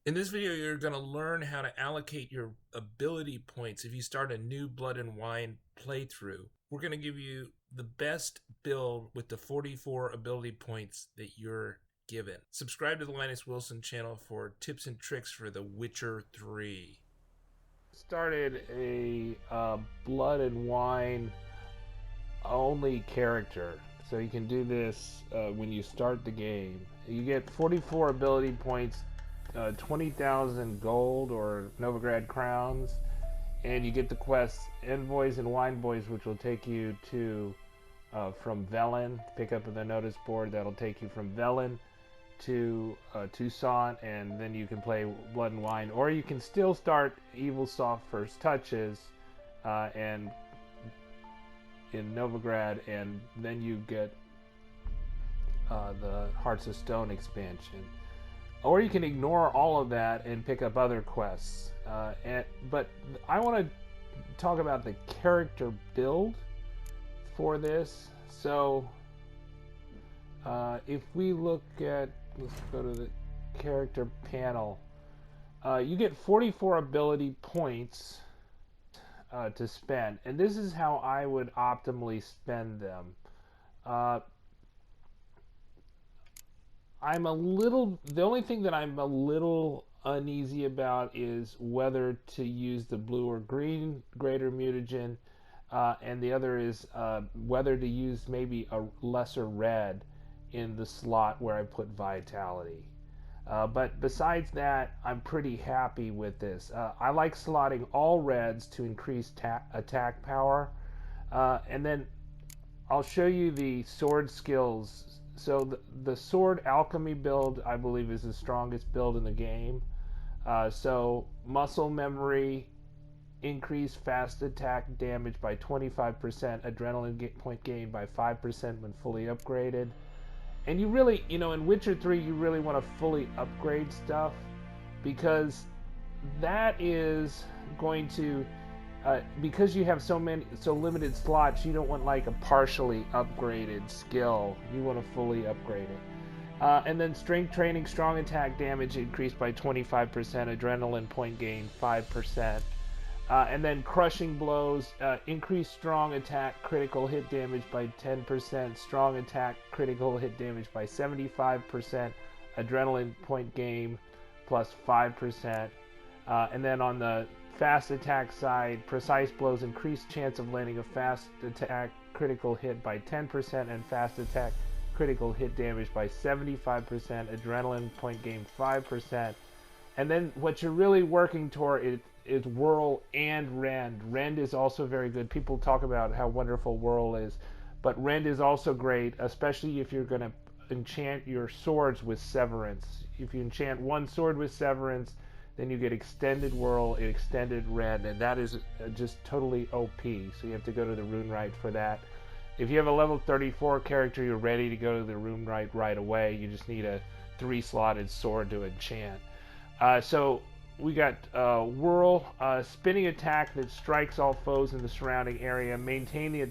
In this video, you're going to learn how to allocate your ability points if you start a new Blood and Wine playthrough. We're going to give you the best build with the 44 ability points that you're given. Subscribe to the Linus Wilson channel for tips and tricks for The Witcher 3. Started a Blood and Wine only character, so you can do this when you start the game. You get 44 ability points, 20,000 gold or Novigrad crowns, and you get the quests Envoys and Wine Boys, which will take you to from Velen. Pick up the notice board that'll take you from Velen to Toussaint, and then you can play Blood and Wine, or you can still start Evil Soft First Touches and in Novigrad, and then you get the Hearts of Stone expansion. Or you can ignore all of that and pick up other quests. But I want to talk about the character build for this. So if we look at, let's go to the character panel. You get 44 ability points to spend, and this is how I would optimally spend them. The only thing that I'm a little uneasy about is whether to use the blue or green greater mutagen, and the other is whether to use maybe a lesser red in the slot where I put vitality. But besides that, I'm pretty happy with this. I like slotting all reds to increase attack power, and then I'll show you the sword skills. So the sword alchemy build, I believe, is the strongest build in the game. So muscle memory, increase fast attack damage by 25%, adrenaline point gain by 5% when fully upgraded. And you really, in Witcher 3, you really want to fully upgrade stuff, because that is going to, because you have so limited slots, you don't want like a partially upgraded skill. You want to fully upgrade it. And then strength training, strong attack damage increased by 25%, adrenaline point gain 5%. And then crushing blows, increase strong attack critical hit damage by 10%, strong attack critical hit damage by 75%, adrenaline point gain plus 5%. And then on the fast attack side, precise blows increase chance of landing a fast attack critical hit by 10%, and fast attack critical hit damage by 75%, adrenaline point gain 5%. And then what you're really working toward is Whirl and Rend. Rend is also very good. People talk about how wonderful Whirl is, but Rend is also great, especially if you're going to enchant your swords with Severance. If you enchant one sword with Severance, then you get extended Whirl, extended Rend, and that is just totally OP. So you have to go to the Rune Rite for that. If you have a level 34 character, you're ready to go to the Rune Rite right away. You just need a 3-slotted sword to enchant. So we got Whirl, spinning attack that strikes all foes in the surrounding area. Maintaining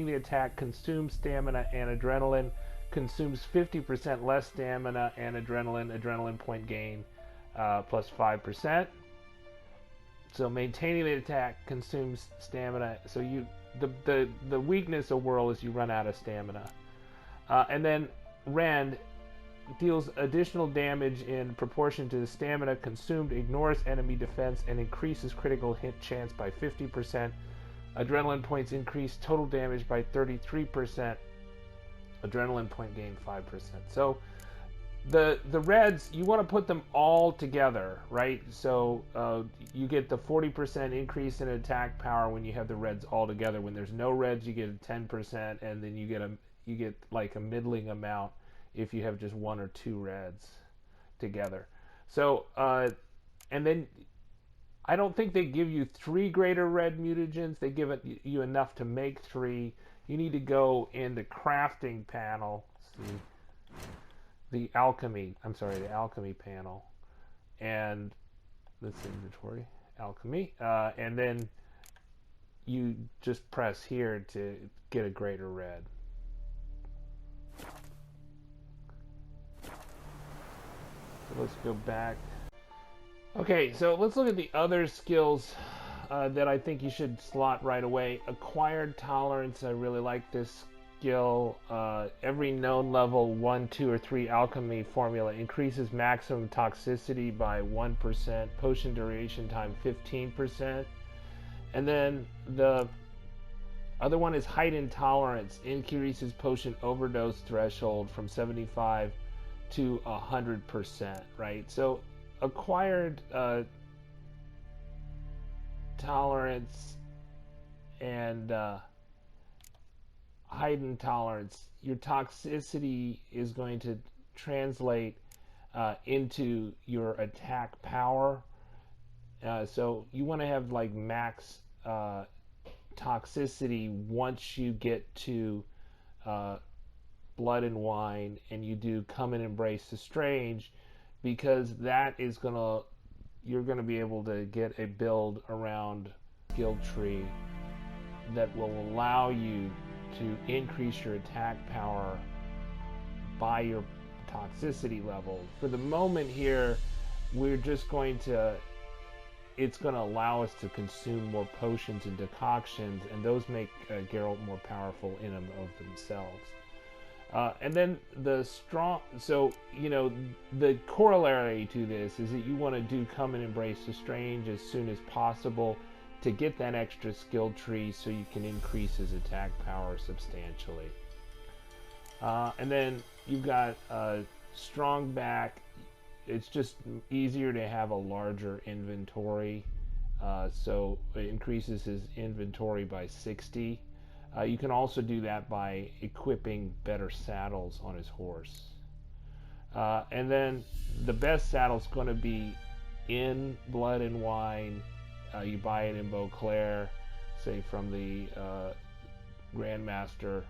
the attack consumes stamina and adrenaline, consumes 50% less stamina and adrenaline point gain plus 5%. So maintaining the attack consumes stamina. So the weakness of Whirl is you run out of stamina. And then Rend deals additional damage in proportion to the stamina consumed, ignores enemy defense, and increases critical hit chance by 50%. Adrenaline points increase total damage by 33%. Adrenaline point gain 5%. So the reds, you want to put them all together, right? So you get the 40% increase in attack power when you have the reds all together. When there's no reds, you get a 10%, and then you get like a middling amount if you have just one or two reds together. So and then I don't think they give you 3 greater red mutagens. They give you enough to make 3. You need to go in the crafting panel. See the alchemy panel, and this inventory alchemy, and then you just press here to get a greater red. So let's go back Okay, so let's look at the other skills that I think you should slot right away. Acquired tolerance, I really like this skill. Every known level 1, 2, or 3 alchemy formula increases maximum toxicity by 1%, potion duration time 15%. And then the other one is height intolerance, increases potion overdose threshold from 75 to 100%, right? So acquired tolerance and height intolerance, your toxicity is going to translate into your attack power. So you want to have like max toxicity once you get to Blood and Wine and you do Come and Embrace the Strange, because that is gonna, you're gonna be able to get a build around skill tree that will allow you to increase your attack power by your toxicity level. For the moment here, we're just going to, it's going to allow us to consume more potions and decoctions, and those make Geralt more powerful in and of themselves. And then the strong, so, you know, the corollary to this is that you want to do Come and Embrace the Strange as soon as possible to get that extra skill tree so you can increase his attack power substantially. And then you've got strong back. It's just easier to have a larger inventory, so it increases his inventory by 60. You can also do that by equipping better saddles on his horse. And then the best saddle is going to be in Blood and Wine. You buy it in Beauclair, say from the Grandmaster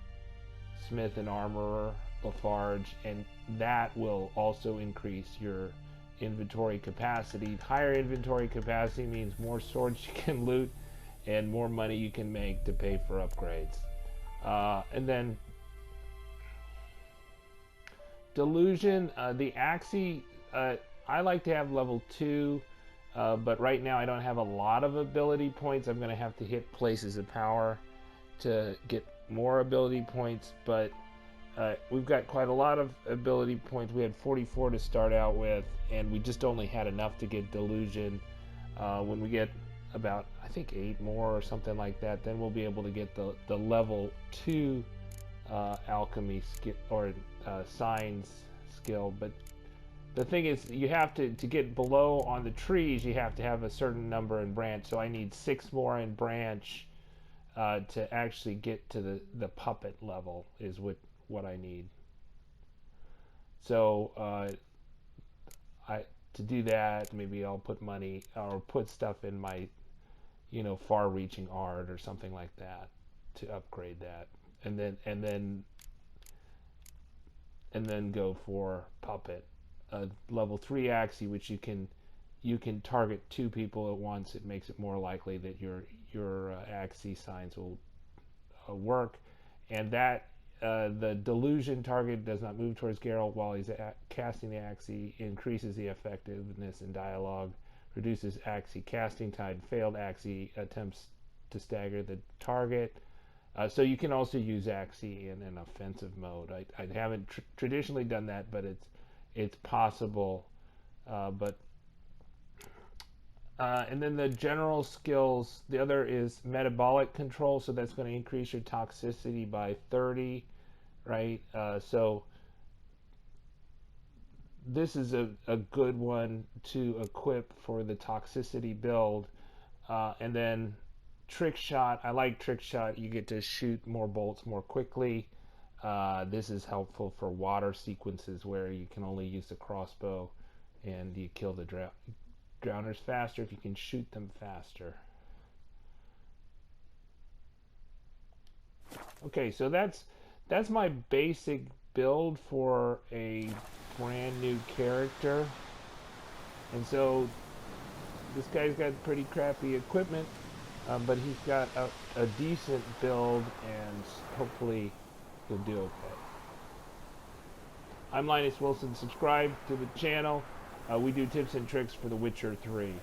Smith and Armorer Lafarge, and that will also increase your inventory capacity. Higher inventory capacity means more swords you can loot and more money you can make to pay for upgrades. And then Delusion, the Axii, I like to have level 2, but right now I don't have a lot of ability points. I'm going to have to hit Places of Power to get more ability points, but we've got quite a lot of ability points. We had 44 to start out with, and we just only had enough to get Delusion. When we get about, I think, 8 more or something like that, then we'll be able to get the level 2 alchemy skill, or signs skill. But the thing is, you have to get below on the trees, you have to have a certain number in branch. So I need 6 more in branch to actually get to the puppet level, is what I need. So to do that, maybe I'll put money or put stuff in my, you know, far-reaching art or something like that to upgrade that, and then go for puppet, level 3 Axii, which you can target 2 people at once. It makes it more likely that your Axii signs will work, and that the Delusion target does not move towards Geralt while he's casting the Axii, increases the effectiveness in dialogue, reduces Axii casting time, failed Axii attempts to stagger the target. So you can also use Axii in an offensive mode. I haven't traditionally done that, but it's possible. And then the general skills, the other is metabolic control, so that's going to increase your toxicity by 30, right? So this is a good one to equip for the toxicity build. And then trick shot, I like trick shot. You get to shoot more bolts more quickly. This is helpful for water sequences where you can only use the crossbow and you kill the drowners faster if you can shoot them faster. Okay, so that's my basic build for a brand new character. And so this guy's got pretty crappy equipment, but he's got a decent build, and hopefully he'll do okay. I'm Linus Wilson. Subscribe to the channel. We do tips and tricks for The Witcher 3.